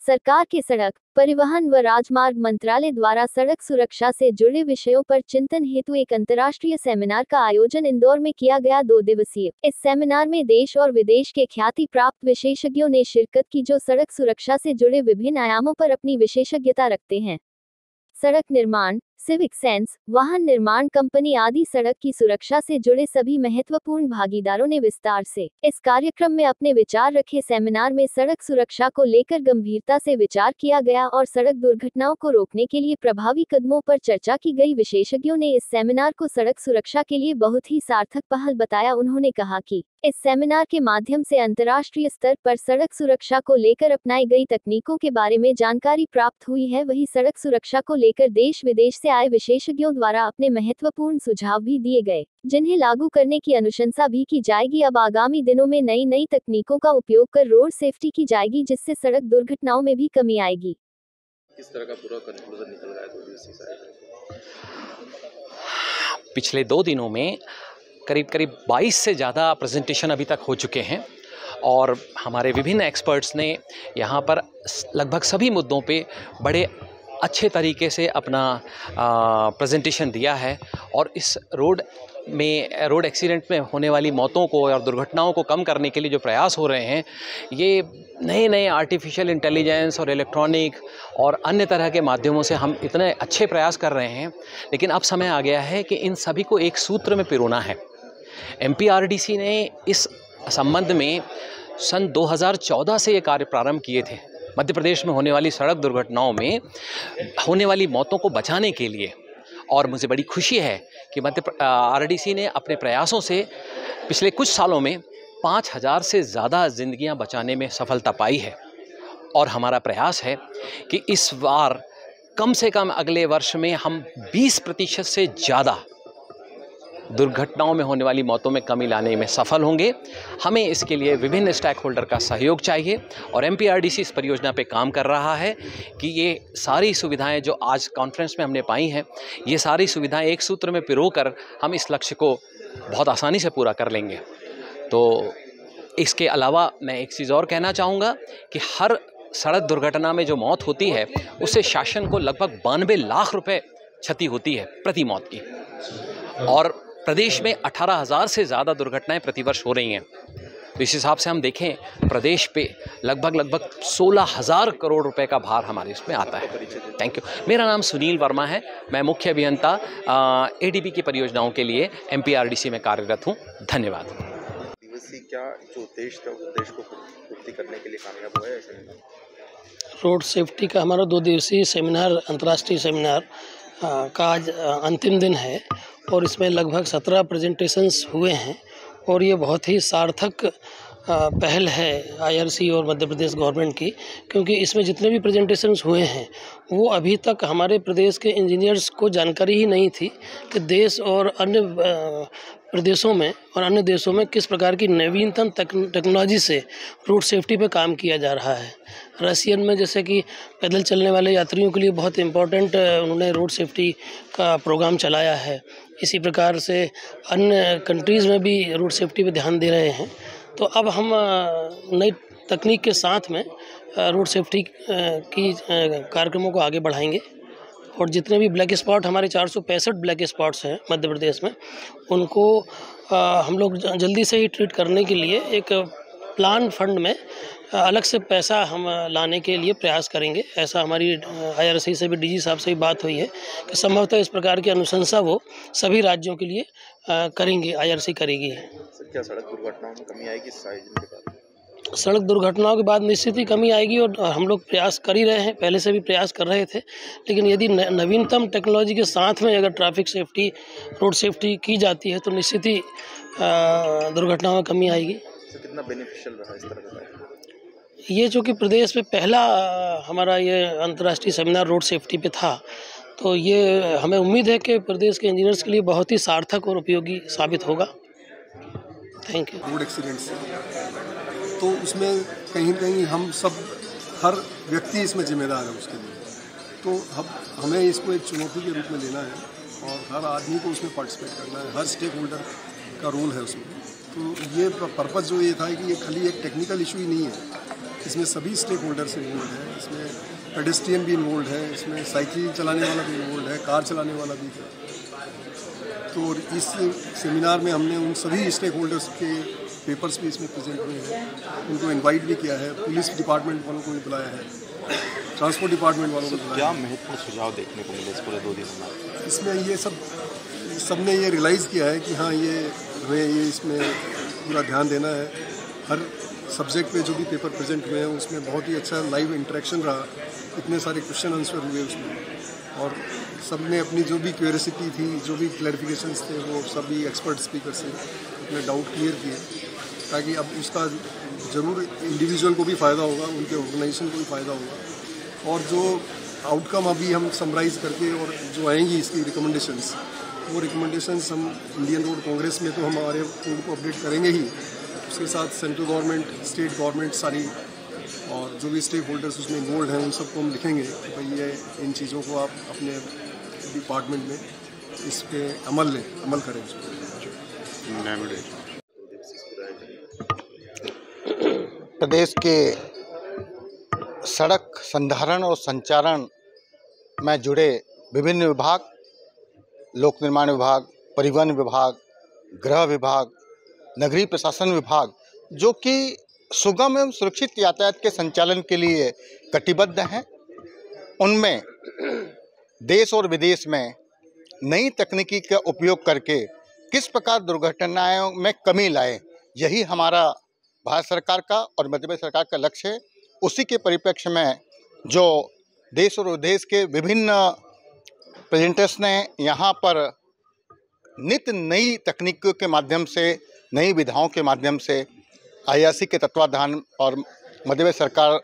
सरकार के सड़क परिवहन व राजमार्ग मंत्रालय द्वारा सड़क सुरक्षा से जुड़े विषयों पर चिंतन हेतु एक अंतर्राष्ट्रीय सेमिनार का आयोजन इंदौर में किया गया। 2 दिवसीय इस सेमिनार में देश और विदेश के ख्याति प्राप्त विशेषज्ञों ने शिरकत की, जो सड़क सुरक्षा से जुड़े विभिन्न आयामों पर अपनी विशेषज्ञता रखते हैं। सड़क निर्माण, सिविक सेंस, वाहन निर्माण कंपनी आदि सड़क की सुरक्षा से जुड़े सभी महत्वपूर्ण भागीदारों ने विस्तार से इस कार्यक्रम में अपने विचार रखे। सेमिनार में सड़क सुरक्षा को लेकर गंभीरता से विचार किया गया और सड़क दुर्घटनाओं को रोकने के लिए प्रभावी कदमों पर चर्चा की गई। विशेषज्ञों ने इस सेमिनार को सड़क सुरक्षा के लिए बहुत ही सार्थक पहल बताया। उन्होंने कहा कि इस सेमिनार के माध्यम से अंतर्राष्ट्रीय स्तर पर सड़क सुरक्षा को लेकर अपनाई गई तकनीकों के बारे में जानकारी प्राप्त हुई है। वहीं सड़क सुरक्षा को लेकर देश विदेश से आए विशेषज्ञों द्वारा अपने महत्वपूर्ण सुझाव भी दिए गए, जिन्हें लागू करने की अनुशंसा भी की जाएगी। अब आगामी दिनों में नई तकनीकों का उपयोग कर रोड सेफ्टी की जाएगी, जिससे सड़क दुर्घटनाओं में भी कमी आएगी। किस तरह का पूरा कंक्लूजन निकल रहा है? पिछले 2 दिनों में करीब 22 से ज़्यादा प्रेजेंटेशन अभी तक हो चुके हैं और हमारे विभिन्न एक्सपर्ट्स ने यहाँ पर लगभग सभी मुद्दों पे बड़े अच्छे तरीके से अपना प्रेजेंटेशन दिया है। और इस रोड एक्सीडेंट में होने वाली मौतों को और दुर्घटनाओं को कम करने के लिए जो प्रयास हो रहे हैं, ये नए आर्टिफिशियल इंटेलिजेंस और इलेक्ट्रॉनिक और अन्य तरह के माध्यमों से हम इतने अच्छे प्रयास कर रहे हैं। लेकिन अब समय आ गया है कि इन सभी को एक सूत्र में पिरोना है। MPRDC ने इस संबंध में सन 2014 से ये कार्य प्रारंभ किए थे। मध्य प्रदेश में होने वाली सड़क दुर्घटनाओं में होने वाली मौतों को बचाने के लिए, और मुझे बड़ी खुशी है कि RDC ने अपने प्रयासों से पिछले कुछ सालों में 5000 से ज़्यादा ज़िंदगियां बचाने में सफलता पाई है। और हमारा प्रयास है कि इस बार कम से कम अगले वर्ष में हम 20% से ज़्यादा दुर्घटनाओं में होने वाली मौतों में कमी लाने में सफल होंगे। हमें इसके लिए विभिन्न स्टेक होल्डर का सहयोग चाहिए और MPRDC इस परियोजना पे काम कर रहा है कि ये सारी सुविधाएं जो आज कॉन्फ्रेंस में हमने पाई हैं, ये सारी सुविधाएं एक सूत्र में पिरोकर हम इस लक्ष्य को बहुत आसानी से पूरा कर लेंगे। तो इसके अलावा मैं एक चीज़ और कहना चाहूँगा कि हर सड़क दुर्घटना में जो मौत होती है, उससे शासन को लगभग 92 लाख रुपए क्षति होती है प्रति मौत की। और प्रदेश में 18,000 से ज़्यादा दुर्घटनाएं प्रतिवर्ष हो रही हैं। तो इस हिसाब से हम देखें, प्रदेश पे लगभग 16,000 करोड़ रुपए का भार हमारे इसमें आता है। Thank you. मेरा नाम सुनील वर्मा है। मैं मुख्य अभियंता ADB की परियोजनाओं के लिए MPRDC में कार्यरत हूँ। धन्यवाद। दिवसीय क्या जो उद्देश्य था, उद्देश्य को पूर्ति करने के लिए कामयाब हुआ है सेमिनार? रोड सेफ्टी का हमारा 2 दिवसीय सेमिनार, अंतर्राष्ट्रीय सेमिनार का आज अंतिम दिन है और इसमें लगभग 17 प्रेजेंटेशंस हुए हैं और ये बहुत ही सार्थक पहल है IRC और मध्य प्रदेश गवर्नमेंट की, क्योंकि इसमें जितने भी प्रेजेंटेशंस हुए हैं वो अभी तक हमारे प्रदेश के इंजीनियर्स को जानकारी ही नहीं थी कि देश और अन्य प्रदेशों में और अन्य देशों में किस प्रकार की नवीनतम टेक्नोलॉजी से रोड सेफ्टी पे काम किया जा रहा है। रशियन में जैसे कि पैदल चलने वाले यात्रियों के लिए बहुत इम्पोर्टेंट उन्होंने रोड सेफ्टी का प्रोग्राम चलाया है। इसी प्रकार से अन्य कंट्रीज़ में भी रोड सेफ्टी पे ध्यान दे रहे हैं। तो अब हम नई तकनीक के साथ में रोड सेफ्टी की कार्यक्रमों को आगे बढ़ाएंगे और जितने भी ब्लैक स्पॉट, हमारे 465 ब्लैक स्पॉट्स हैं मध्य प्रदेश में, उनको हम लोग जल्दी से ही ट्रीट करने के लिए एक प्लान फंड में अलग से पैसा हम लाने के लिए प्रयास करेंगे। ऐसा हमारी IRC से भी DG साहब से भी बात हुई है कि संभवतः इस प्रकार की अनुशंसा वो सभी राज्यों के लिए करेंगे, IRC करेगी। सर, क्या सड़क दुर्घटनाओं में कमी आएगी इस आयोजन के बाद? सड़क दुर्घटनाओं के बाद निश्चित ही कमी आएगी और हम लोग प्रयास कर ही रहे हैं, पहले से भी प्रयास कर रहे थे। लेकिन यदि नवीनतम टेक्नोलॉजी के साथ में अगर ट्रैफिक सेफ्टी, रोड सेफ्टी की जाती है तो निश्चित ही दुर्घटनाओं में कमी आएगी। तो कितना बेनिफिशियल रहा इस तरह का? ये जो कि प्रदेश में पहला हमारा ये अंतर्राष्ट्रीय सेमिनार रोड सेफ्टी पे था, तो ये हमें उम्मीद है कि प्रदेश के इंजीनियर्स के लिए बहुत ही सार्थक और उपयोगी साबित होगा। Thank you. रोड एक्सीडेंट से तो उसमें कहीं न कहीं हम सब, हर व्यक्ति इसमें जिम्मेदार है उसके लिए। तो हमें इसको एक चुनौती के रूप में लेना है और हर आदमी को उसमें पार्टिसिपेट करना है, हर स्टेक होल्डर का रोल है उसमें। तो ये पर्पज़ जो ये था कि ये खाली एक टेक्निकल इशू ही नहीं है, इसमें सभी स्टेक होल्डर्स इन्वॉल्व हैं, इसमें पेडेस्ट्रियन भी इन्वॉल्व है, इसमें साइकिल चलाने वाला भी इन्वॉल्व है, कार चलाने वाला भी है। तो इस सेमिनार में हमने उन सभी स्टेक होल्डर्स के पेपर्स भी इसमें प्रेजेंट हुए हैं, उनको इनवाइट भी किया है, पुलिस डिपार्टमेंट वालों को भी बुलाया है, ट्रांसपोर्ट डिपार्टमेंट वालों को बुलाया क्या है। महत्वपूर्ण सुझाव देखने को मिले इस पूरे 2 दिन में? इसमें ये सबने ये रियलाइज़ किया है कि हाँ हमें ये इसमें पूरा ध्यान देना है। हर सब्जेक्ट पे जो भी पेपर प्रेजेंट हुए हैं उसमें बहुत ही अच्छा लाइव इंटरेक्शन रहा, इतने सारे क्वेश्चन आंसर हुए उसमें, और सब ने अपनी जो भी क्यूरियोसिटी थी, जो भी क्लैरिफिकेशंस थे, वो सभी एक्सपर्ट स्पीकर से अपने डाउट क्लियर किए, ताकि अब उसका ज़रूर इंडिविजुअल को भी फ़ायदा होगा, उनके ऑर्गेनाइजेशन को भी फ़ायदा होगा, और जो आउटकम अभी हम समराइज़ करके और जो आएंगी इसकी रिकमेंडेशंस, वो रिकमेंडेशंस हम इंडियन रोड कांग्रेस में तो हमारे उनको अपडेट करेंगे ही, उसके साथ सेंट्रल गवर्नमेंट, स्टेट गवर्नमेंट सारी और जो भी स्टेक होल्डर्स उसमें इन्वॉल्व हैं उन सबको हम लिखेंगे कि भाई ये इन चीज़ों को आप अपने डिपार्टमेंट में इस पे अमल करें उसको। प्रदेश के सड़क संधारण और संचारण में जुड़े विभिन्न विभाग, लोक निर्माण विभाग, परिवहन विभाग, गृह विभाग, नगरीय प्रशासन विभाग, जो कि सुगम एवं सुरक्षित यातायात के संचालन के लिए कटिबद्ध हैं, उनमें देश और विदेश में नई तकनीकी का उपयोग करके किस प्रकार दुर्घटनाओं में कमी लाए, यही हमारा भारत सरकार का और मध्य प्रदेश सरकार का लक्ष्य है। उसी के परिप्रेक्ष्य में जो देश और विदेश के विभिन्न प्रेजेंटर्स ने यहाँ पर नित्य नई तकनीकों के माध्यम से, नई विधाओं के माध्यम से IRC के तत्वाधान और मध्य प्रदेश सरकार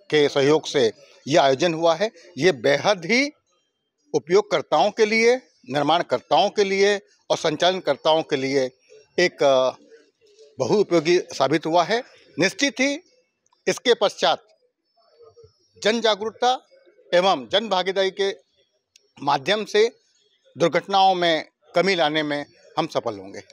के सहयोग से ये आयोजन हुआ है। ये बेहद ही उपयोगकर्ताओं के लिए, निर्माणकर्ताओं के लिए और संचालनकर्ताओं के लिए एक बहुउपयोगी साबित हुआ है। निश्चित ही इसके पश्चात जन जागरूकता एवं जन भागीदारी के माध्यम से दुर्घटनाओं में कमी लाने में हम सफल होंगे।